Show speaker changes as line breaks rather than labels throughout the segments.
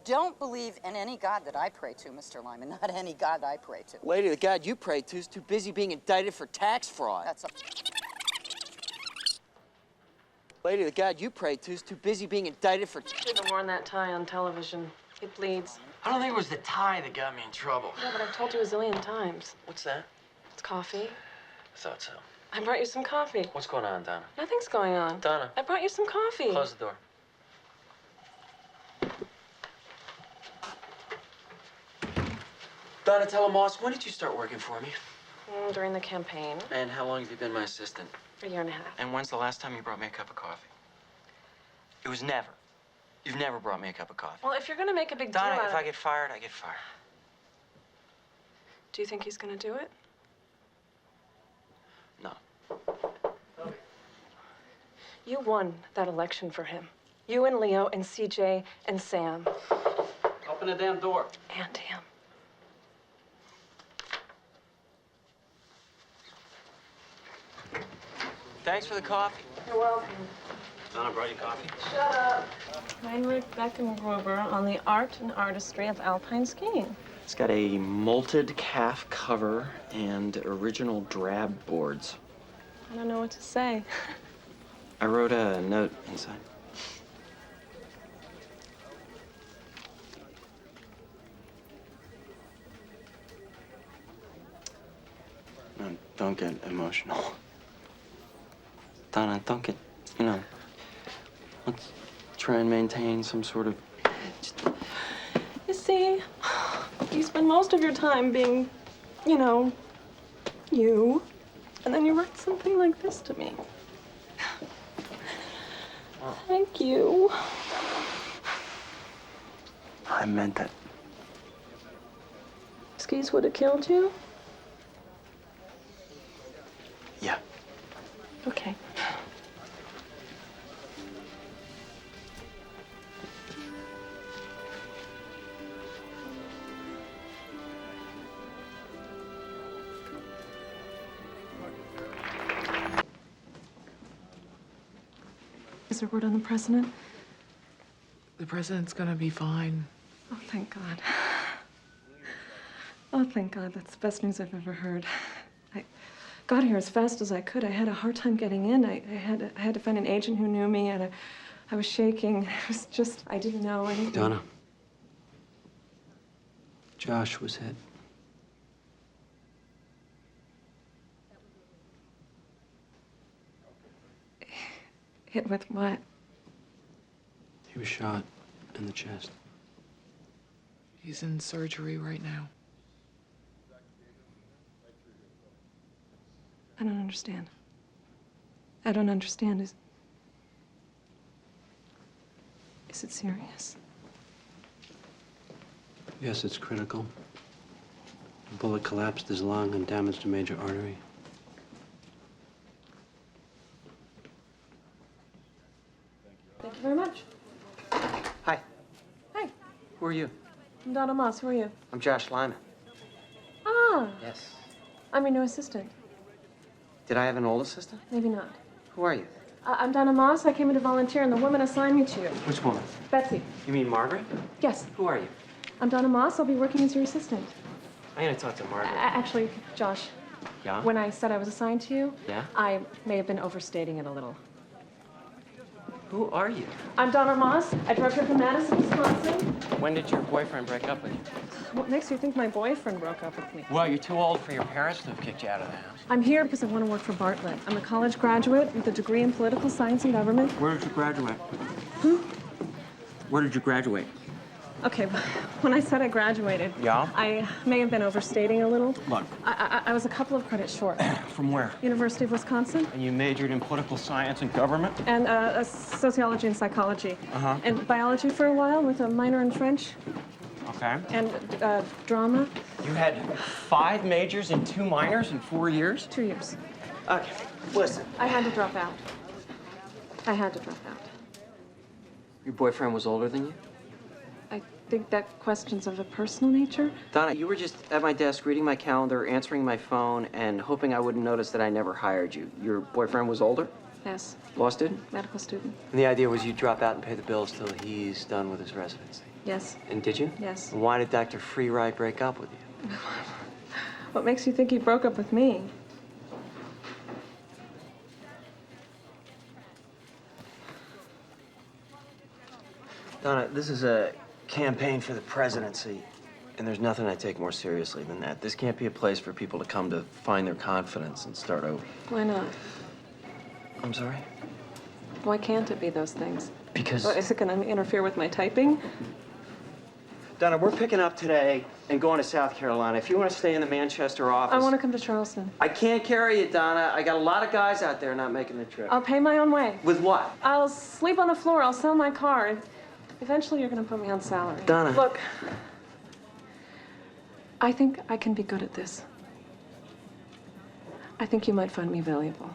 don't believe in any God that I pray to, Mr. Lyman. Not any God I pray to.
Lady, the God you pray to is too busy being indicted for tax fraud.
That's a...
Lady, the God you pray to is too busy being indicted for...
You shouldn't have worn that tie on television. It bleeds.
I don't think it was the tie that got me in trouble.
Yeah, but I've told you a zillion times.
What's that?
It's coffee.
I thought so.
I brought you some coffee.
What's going on, Donna?
Nothing's going on.
Donna.
I brought you some coffee.
Close the door. Donna, tell Moss, when did you start working for me?
During the campaign.
And how long have you been my assistant?
A year and a half.
And when's the last time you brought me a cup of coffee? It was never. You've never brought me a cup of coffee.
Well, if you're gonna make a big deal
Donna,
out
if
of...
I get fired, I get fired.
Do you think he's gonna do it?
No.
You won that election for him. You and Leo and CJ and Sam.
Open the damn door.
And him.
Thanks for the coffee.
You're welcome.
Donna brought you coffee?
Shut up. Heinrich Beckengruber on the art and artistry of alpine skiing.
It's got a malted calf cover and original drab boards.
I don't know what to say.
I wrote a note inside. No, don't get emotional. Donna, don't get, let's try and maintain some sort of...
You see, you spend most of your time being, you. And then you write something like this to me.
Oh.
Thank you.
I meant it.
Skis would have killed you?
Yeah.
Okay. Is there word on the president?
The president's gonna be fine.
Oh, thank God. Oh, thank God. That's the best news I've ever heard. I got here as fast as I could. I had a hard time getting in. I had to find an agent who knew me, and I was shaking. It was just, I didn't know anything.
Donna. Josh was hit.
Hit with what?
He was shot in the chest.
He's in surgery right now.
I don't understand. I don't understand. Is it serious?
Yes, it's critical. The bullet collapsed his lung and damaged a major artery.
Thank you very much.
Hi.
Hi.
Who are you?
I'm Donna Moss. Who are you?
I'm Josh Lyman.
Ah,
Yes.
I'm your new assistant.
Did I have an old assistant?
Maybe not.
Who are you?
I'm Donna Moss. I came in to volunteer, and the woman assigned me to you.
Which woman?
Betsy.
You mean Margaret?
Yes,
Who are you?
I'm Donna Moss. I'll be working as your assistant.
I'm gonna talk to Margaret.
Actually, Josh,
Yeah?
when I said I was assigned to you,
Yeah?
I may have been overstating it a little.
Who are you?
I'm Donna Moss. I drove here from Madison, Wisconsin.
When did your boyfriend break up with you?
What makes you think my boyfriend broke up with me?
Well, you're too old for your parents to have kicked you out of the house.
I'm here because I want to work for Bartlet. I'm a college graduate with a degree in political science and government.
Where did you graduate? Where did you graduate?
Okay, when I said I graduated,
Yeah?
I may have been overstating a little.
Look.
I was a couple of credits short.
From where?
University of Wisconsin.
And you majored in political science and government?
And sociology and psychology.
Uh-huh.
And biology for a while with a minor in French.
Okay.
And drama.
You had 5 majors and 2 minors in 4 years?
2 years.
Okay, listen.
I had to drop out. I had to drop out.
Your boyfriend was older than you?
I think that question's of a personal nature.
Donna, you were just at my desk reading my calendar, answering my phone, and hoping I wouldn't notice that I never hired you. Your boyfriend was older?
Yes,
Law student?
medical student.
And the idea was you'd drop out and pay the bills till he's done with his residency.
Yes.
And did you?
Yes.
And why did Dr. Freeride break up with you?
What makes you think he broke up with me?
Donna, this is a campaign for the presidency, and there's nothing I take more seriously than that. This can't be a place for people to come to find their confidence and start over.
Why not?
I'm sorry?
Why can't it be those things?
Because...
What, is it going to interfere with my typing?
Donna, we're picking up today and going to South Carolina. If you want to stay in the Manchester office...
I want to come to Charleston.
I can't carry you, Donna. I got a lot of guys out there not making the trip.
I'll pay my own way.
With what?
I'll sleep on the floor. I'll sell my car. Eventually, you're going to put me on salary.
Donna.
Look, I think I can be good at this. I think you might find me valuable.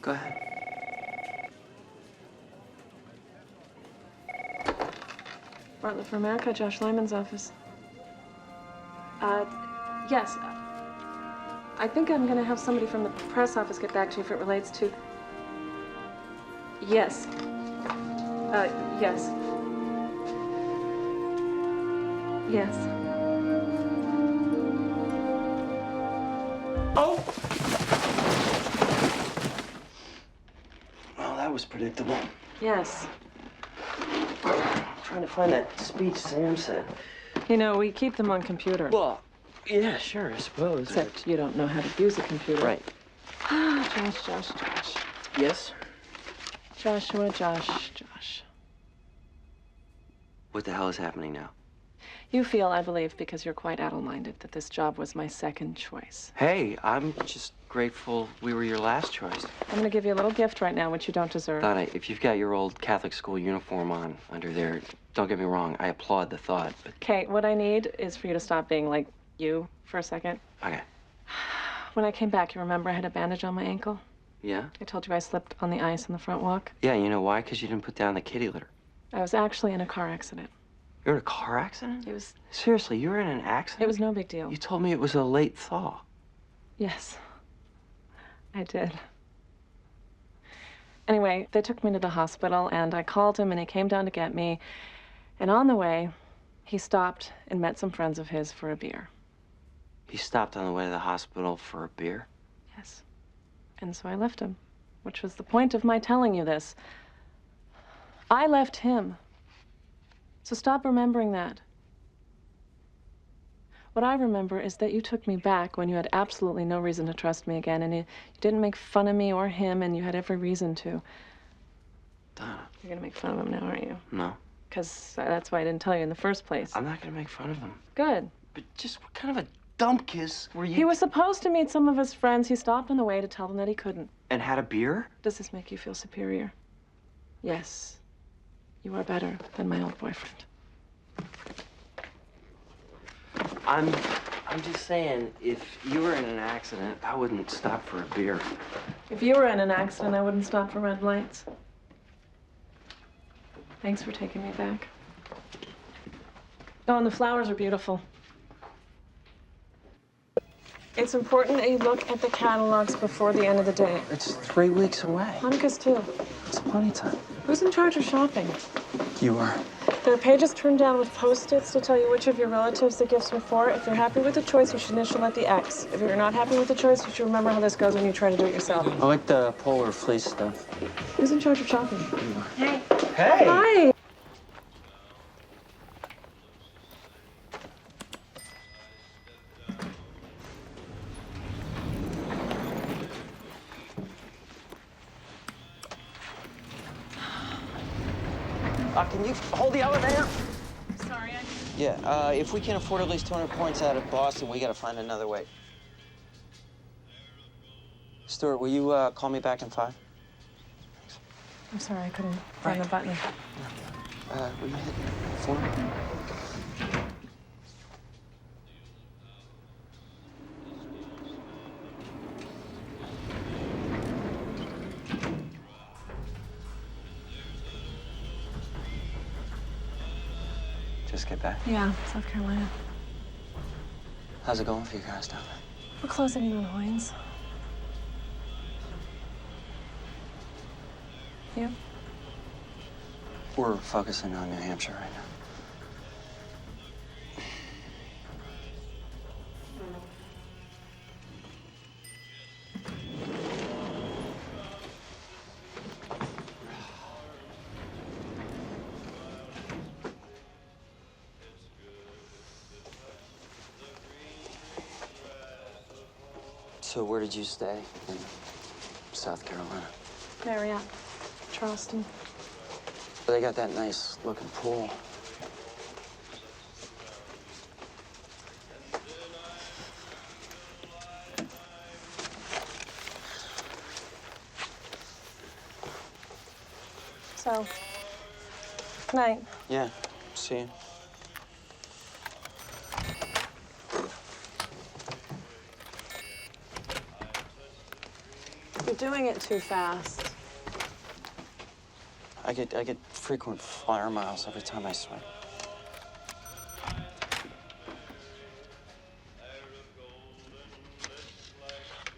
Go ahead.
Bartlet for America, Josh Lyman's office. Yes. I think I'm going to have somebody from the press office get back to you if it relates to... Yes. Yes. Yes.
Oh! Well, that was predictable.
Yes.
I'm trying to find that speech Sam said.
You know, we keep them on computer.
Well, yeah, sure, I suppose.
Except you don't know how to use a computer.
Right.
Josh.
Yes?
Joshua.
What the hell is happening now?
You feel, I believe, because you're quite addle-minded, that this job was my second choice.
Hey, I'm just grateful we were your last choice.
I'm going to give you a little gift right now, which you don't deserve.
Donna, if you've got your old Catholic school uniform on under there, don't get me wrong, I applaud the thought, but...
Okay, what I need is for you to stop being like you for a second.
Okay.
When I came back, you remember I had a bandage on my ankle?
Yeah?
I told you I slipped on the ice on the front walk?
Yeah, you know why? Because you didn't put down the kitty litter.
I was actually in a car accident.
You were in a car accident?
It was...
Seriously, you were in an accident?
It was no big deal.
You told me it was a late thaw.
Yes, I did. Anyway, they took me to the hospital, and I called him, and he came down to get me. And on the way, he stopped and met some friends of his for a beer.
He stopped on the way to the hospital for a beer?
Yes. And so I left him, which was the point of my telling you this. I left him. So stop remembering that. What I remember is that you took me back when you had absolutely no reason to trust me again, and you didn't make fun of me or him, and you had every reason to.
Donna.
You're gonna make fun of him now, aren't you?
No.
Because that's why I didn't tell you in the first place.
I'm not gonna make fun of him.
Good.
But just what kind of a dump kiss were you?
He was supposed to meet some of his friends. He stopped on the way to tell them that he couldn't.
And had a beer?
Does this make you feel superior? Yes. You are better than my old boyfriend.
I'm just saying, if you were in an accident, I wouldn't stop for a beer.
If you were in an accident, I wouldn't stop for red lights. Thanks for taking me back. Oh, and the flowers are beautiful. It's important that you look at the catalogs before the end of the day.
It's 3 weeks away.
Hanukkah's too.
It's plenty of time.
Who's in charge of shopping?
You are.
There are pages turned down with Post-its to tell you which of your relatives the gifts were for. If you're happy with the choice, you should initial at the X. If you're not happy with the choice, you should remember how this goes when you try to do it yourself.
I like the polar fleece stuff.
Who's in charge of shopping?
Hey.
Hey!
Hi!
Can you hold the elevator?
Sorry,
Yeah, if we can't afford at least 200 points out of Boston, we gotta find another way. Stuart, will you call me back in 5?
I'm sorry, I couldn't find the button.
Will you hit 4? Just get back.
Yeah, South Carolina.
How's it going for you guys down there?
We're closing in on Hoynes. You?
We're focusing on New Hampshire right now. So where did you stay in South Carolina?
Marriott, Charleston.
Well, they got that nice looking pool.
So, good night.
Yeah, see you.
You're doing it too fast.
I get frequent flyer miles every time I swim.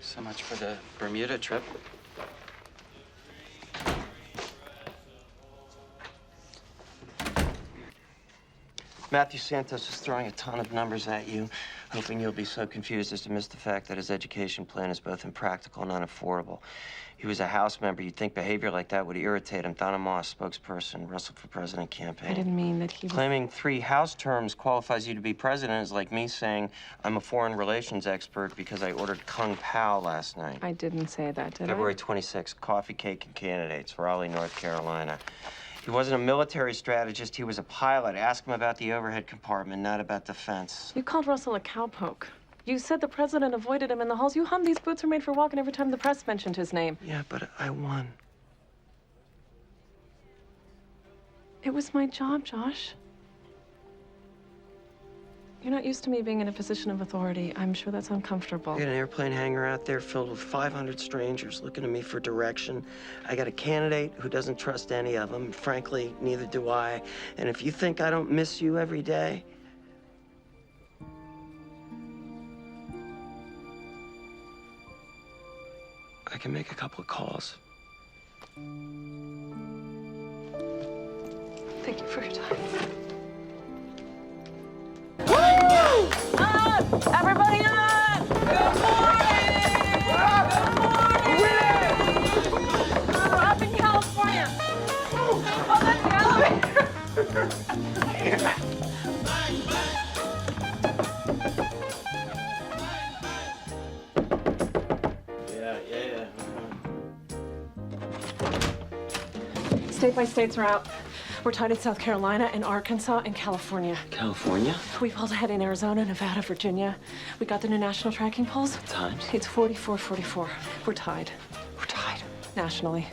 So much for the Bermuda trip. Matthew Santos is throwing a ton of numbers at you, hoping you'll be so confused as to miss the fact that his education plan is both impractical and unaffordable. He was a House member. You'd think behavior like that would irritate him. Donna, spokesperson, Russell for President campaign.
I didn't mean that he was...
Claiming 3 House terms qualifies you to be president is like me saying I'm a foreign relations expert because I ordered Kung Pao last night.
I didn't say that, did
February 26th, coffee, cake, and candidates, Raleigh, North Carolina. He wasn't a military strategist, he was a pilot. Ask him about the overhead compartment, not about defense.
You called Russell a cowpoke. You said the president avoided him in the halls. You hummed these boots are made for walking every time the press mentioned his name.
Yeah, but I won.
It was my job, Josh. You're not used to me being in a position of authority. I'm sure that's uncomfortable.
I got an airplane hangar out there filled with 500 strangers looking to me for direction. I got a candidate who doesn't trust any of them. Frankly, neither do I. And if you think I don't miss you every day, I can make a couple of calls.
Thank you for your time. Everybody on! Good morning! Good morning! We're up in California. Oh, that's the elevator.
Yeah.
State-by-states are out. We're tied in South Carolina and Arkansas and California.
California?
We pulled ahead in Arizona, Nevada, Virginia. We got the new national tracking polls.
Times?
It's 44-44. We're tied.
We're tied.
Nationally.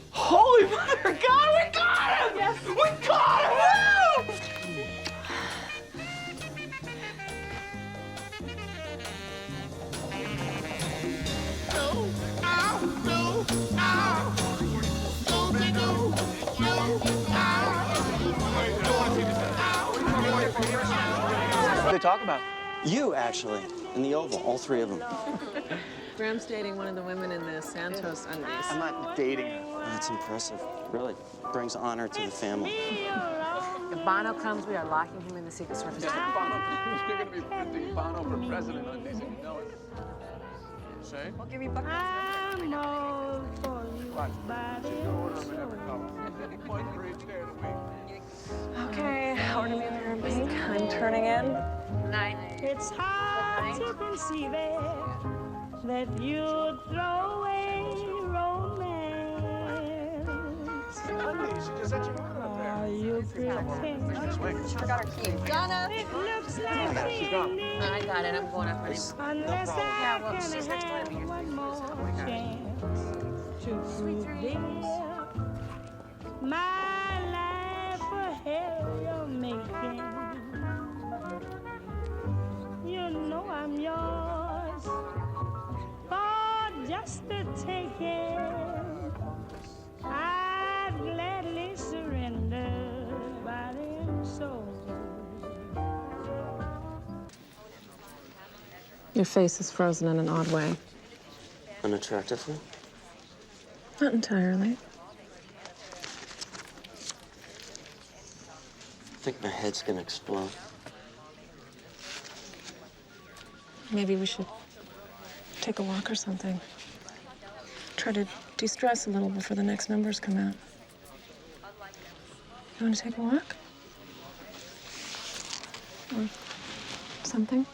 Holy mother of God, we got him!
Yes.
We got him! Woo!
What do they talk about?
You, actually, in the Oval, all 3 of them.
Graham's dating one of the women in the Santos undies.
I'm not dating her.
That's impressive. Really brings honor to the family.
If Bono comes, we are locking him in the Secret Service.
You're going to be printing Bono for president on these, and you know it. Say?
We'll give you buckets.
Watch. She's going to order them in every color. One for each day of the week.
Okay, order me a pair of pink. I'm turning in.
It's hard to conceive it that you'd throw away romance.
She just said she wanted up there.
Are you pretend?
She forgot her key. Donna!
It looks like
She's gone.
I got it. I'm going up right now.
unless I
Yeah, well,
can
she's next door to me.
have one more chance to prove this. My life a hell you're making. You know I'm yours for just the taking. I'd gladly surrender body and soul.
Your face is frozen in an odd way.
Unattractively?
Not entirely.
I think my head's gonna explode.
Maybe we should take a walk or something. Try to de-stress a little before the next numbers come out. You want to take a walk? Or something?